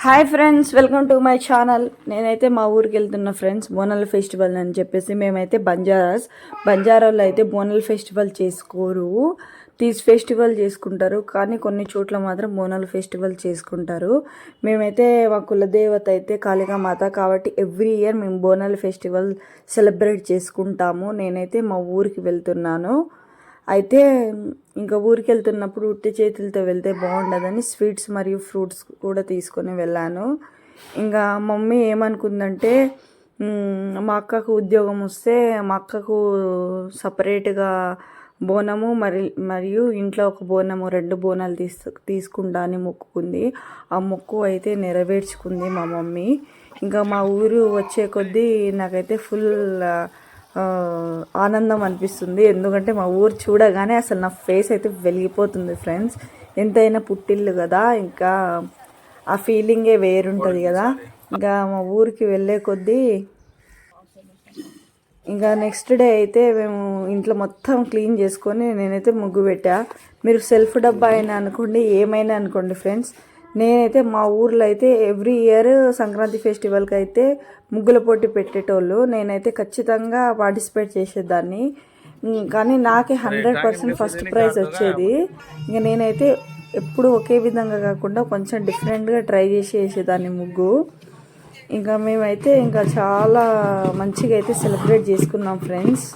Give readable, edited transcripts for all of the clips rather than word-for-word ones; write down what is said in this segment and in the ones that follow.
Hi friends, welcome to my channel. నేనైతే మా ఊరికి వెళ్తున్నా ఫ్రెండ్స్, బోనాల ఫెస్టివల్ అని చెప్పేసి. మేమైతే బంజారాలో అయితే బోనాల ఫెస్టివల్ చేసుకోరు, తీజ్ ఫెస్టివల్ చేసుకుంటారు. కానీ కొన్ని చోట్ల మాత్రం బోనాల ఫెస్టివల్ చేసుకుంటారు. మేమైతే మా కులదేవత అయితే కాళికామాత కాబట్టి ఎవ్రీ ఇయర్ మేము బోనాల ఫెస్టివల్ సెలబ్రేట్ చేసుకుంటాము. నేనైతే మా ఊరికి వెళ్తున్నాను. అయితే ఇంకా ఊరికి వెళ్తున్నప్పుడు ఉట్టి చేతులతో వెళ్తే బాగుండదని స్వీట్స్ మరియు ఫ్రూట్స్ కూడా తీసుకొని వెళ్ళాను. ఇంకా మమ్మీ ఏమనుకుందంటే, మా అక్కకు ఉద్యోగం వస్తే మా అక్కకు సపరేట్గా బోనము మరియు ఇంట్లో ఒక బోనము 2 బోనాలు తీసుకుంటా అని మొక్కుకుంది. ఆ మొక్కు అయితే నెరవేర్చుకుంది మా మమ్మీ. ఇంకా మా ఊరు వచ్చే కొద్దీ నాకైతే ఫుల్ ఆనందం అనిపిస్తుంది. ఎందుకంటే మా ఊరు చూడగానే అసలు నా ఫేస్ అయితే వెలిగిపోతుంది ఫ్రెండ్స్. ఎంతైనా పుట్టిల్లు కదా, ఇంకా ఆ ఫీలింగే వేరుంటుంది కదా. ఇంకా మా ఊరికి వెళ్ళే కొద్దీ ఇంకా నెక్స్ట్ డే అయితే మేము ఇంట్లో మొత్తం క్లీన్ చేసుకొని నేనైతే ముగ్గు పెట్టా. మీరు సెల్ఫ్ డబ్బా అయినా అనుకోండి, ఏమైనా అనుకోండి ఫ్రెండ్స్, నేనైతే మా ఊర్లో అయితే ఎవ్రీ ఇయర్ సంక్రాంతి ఫెస్టివల్కి అయితే ముగ్గుల పోటీ పెట్టేటోళ్ళు. నేనైతే ఖచ్చితంగా పార్టిసిపేట్ చేసేదాన్ని. కానీ నాకే 100% ఫస్ట్ ప్రైజ్ వచ్చేది. ఇంకా నేనైతే ఎప్పుడు ఒకే విధంగా కాకుండా కొంచెం డిఫరెంట్గా ట్రై చేసేదాన్ని ముగ్గు. ఇంకా మేమైతే ఇంకా చాలా మంచిగా అయితే సెలబ్రేట్ చేసుకున్నాం ఫ్రెండ్స్.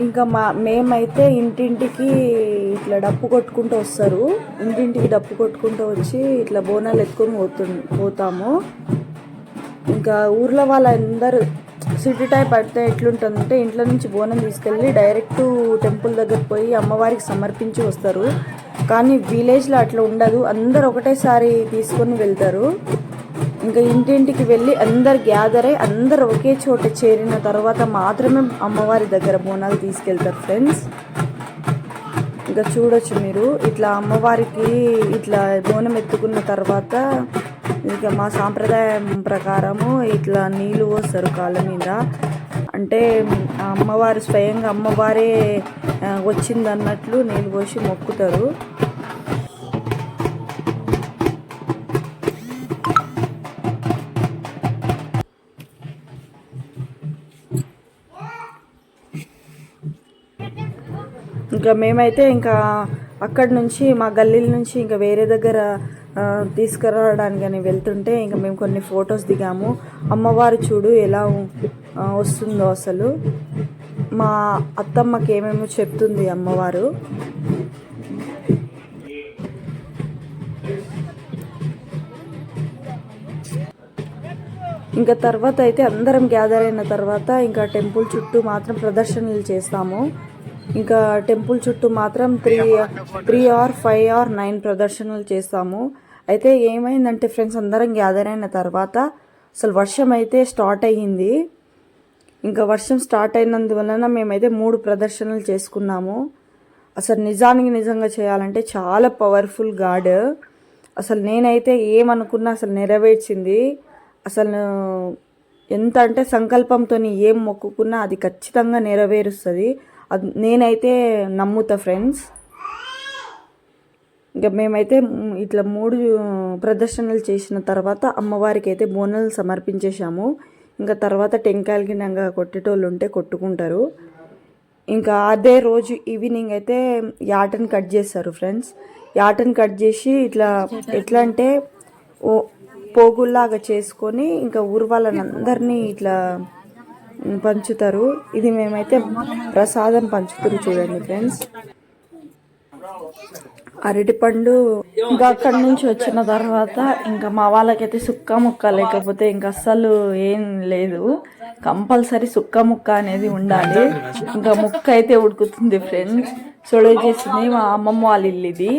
ఇంకా మేమైతే ఇంటింటికి ఇట్లా డప్పు కొట్టుకుంటూ వస్తారు. ఇంటింటికి డప్పు కొట్టుకుంటూ వచ్చి ఇట్లా బోనాలు ఎత్తుకొని పోతాము. ఇంకా ఊర్లో వాళ్ళందరూ సిటీ టైప్ అయితే ఎట్లుంటుందంటే, ఇంట్లో నుంచి బోనం తీసుకెళ్ళి డైరెక్ట్ టెంపుల్ దగ్గర పోయి అమ్మవారికి సమర్పించి వస్తారు. కానీ విలేజ్లో అట్లా ఉండదు, అందరు ఒకటేసారి తీసుకొని వెళ్తారు. ఇంకా ఇంటింటికి వెళ్ళి అందరు గ్యాదర్ అయ్యి అందరు ఒకే చోట చేరిన తర్వాత మాత్రమే అమ్మవారి దగ్గర బోనాలు తీసుకెళ్తారు ఫ్రెండ్స్. ఇంకా చూడొచ్చు మీరు, ఇట్లా అమ్మవారికి ఇట్లా బోనం ఎత్తుకున్న తర్వాత ఇంకా మా సాంప్రదాయం ప్రకారము ఇట్లా నీళ్ళు పోస్తారు కాళ్ళ మీద. అంటే అమ్మవారు స్వయంగా అమ్మవారే వచ్చిందన్నట్లు నీళ్ళు పోసి మొక్కుతారు. ఇంకా మేమైతే ఇంకా అక్కడి నుంచి మా గల్లీల నుంచి ఇంకా వేరే దగ్గర తీసుకురావడానికి అని వెళ్తుంటే ఇంకా మేము కొన్ని ఫొటోస్ దిగాము. అమ్మవారు చూడు ఎలా వస్తుందో అసలు. మా అత్తమ్మకి ఏమేమో చెప్తుంది అమ్మవారు. ఇంకా తర్వాత అయితే అందరం గ్యాదర్ అయిన తర్వాత ఇంకా టెంపుల్ చుట్టూ మాత్రం ప్రదర్శనలు చేస్తాము. ఇంకా టెంపుల్ చుట్టూ మాత్రం 3 or 5 or 9 ప్రదర్శనలు చేస్తాము. అయితే ఏమైందంటే ఫ్రెండ్స్, అందరం గ్యాదర్ అయిన తర్వాత అసలు వర్షం అయితే స్టార్ట్ అయ్యింది. ఇంకా వర్షం స్టార్ట్ అయినందువలన మేమైతే 3 ప్రదర్శనలు చేసుకున్నాము. అసలు నిజంగా చేయాలంటే చాలా పవర్ఫుల్ గాడ్. అసలు నేనైతే ఏమనుకున్నా అసలు నెరవేర్చింది. అసలు ఎంత అంటే సంకల్పంతో ఏం మొక్కుకున్నా అది ఖచ్చితంగా నెరవేరుస్తుంది. అది నేనైతే నమ్ముతా ఫ్రెండ్స్. ఇంకా మేమైతే ఇట్లా 3 ప్రదర్శనలు చేసిన తర్వాత అమ్మవారికి అయితే బోనాలు సమర్పించేశాము. ఇంకా తర్వాత టెంకాయలకి గిన్నెగా కొట్టేటోళ్ళు ఉంటే కొట్టుకుంటారు. ఇంకా అదే రోజు ఈవినింగ్ అయితే యాటని కట్ చేస్తారు ఫ్రెండ్స్. యాటని కట్ చేసి ఇట్లా ఎట్లా అంటే పోగుల్లాగా చేసుకొని ఇంకా ఊరు వాళ్ళని ఇట్లా పంచుతారు. ఇది మేమైతే ప్రసాదం పంచుతారు చూడండి ఫ్రెండ్స్. అరటిపండు ఇంకా అక్కడి నుంచి వచ్చిన తర్వాత ఇంకా మా వాళ్ళకైతే సుక్క ముక్క లేకపోతే ఇంకా అస్సలు ఏం లేదు, కంపల్సరీ సుక్క ముక్క అనేది ఉండాలి. ఇంకా ముక్క అయితే ఉడుకుతుంది ఫ్రెండ్స్. సొడవ చేసింది మా అమ్మమ్మ వాళ్ళ ఇల్లు ఇది.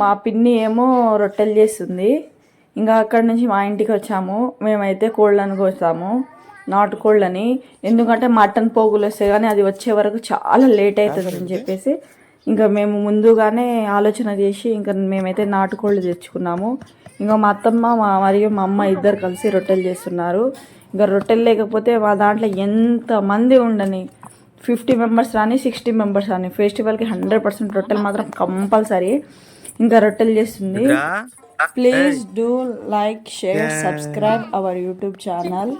మా పిన్ని ఏమో రొట్టెలు చేస్తుంది. ఇంకా అక్కడి నుంచి మా ఇంటికి వచ్చాము. మేమైతే కోళ్ళను కోసాము, నాటుకోళ్ళని. ఎందుకంటే మటన్ పోగులు వస్తాయి కానీ అది వచ్చే వరకు చాలా లేట్ అవుతుంది అని చెప్పేసి ఇంకా మేము ముందుగానే ఆలోచన చేసి ఇంకా మేమైతే నాటుకోళ్ళు తెచ్చుకున్నాము. ఇంకా మా అత్తమ్మ మరియు మా అమ్మ ఇద్దరు కలిసి రొట్టెలు చేస్తున్నారు. ఇంకా రొట్టెలు లేకపోతే మా దాంట్లో ఎంతమంది ఉండని, 50 మెంబర్స్ రాని 60 మెంబర్స్ రాని, ఫెస్టివల్కి 100% రొట్టెలు మాత్రం కంపల్సరీ. ఇంకా రొట్టెలు చేస్తుంది. Please do like, share, subscribe our YouTube channel.